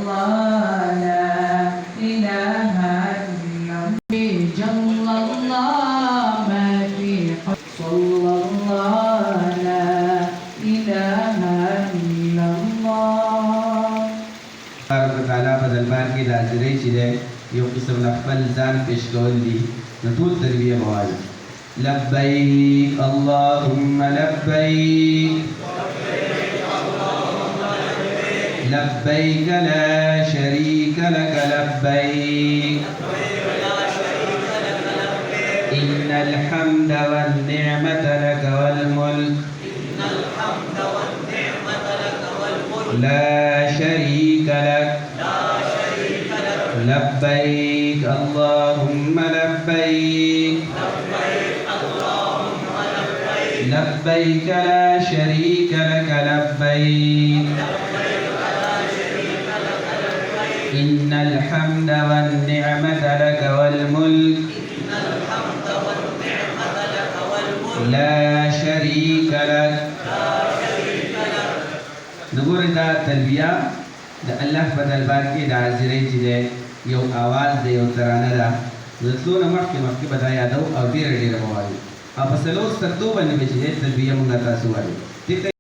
الله لا إله إلا الله جل الله ما في صلى الله لا إله إلا الله تبارك وتعالى بدل بار کې د حاضرۍ چې دی یو قسم د خپل ځان پیش کول دي نو ټول تربیه به وایي لبیک اللهم لبیک لبیک لا شریک لك لبیک إن الحمد والنعمة لك والملك لا شريك لك لبيك اللهم لبيك لبيك لا شريك لك لبيك إن الحمد والنعمة لك والملك لا شريك لك نګور دا تلبیه د الله په دربار کې د حاضرۍ چې دی یو आवाज دی یو ترانه ده د څونه مخکې به دا یادو او ډېره به وایو او په څلور سکتو باندې به چې دی تلبیه مونږ تاسو وایو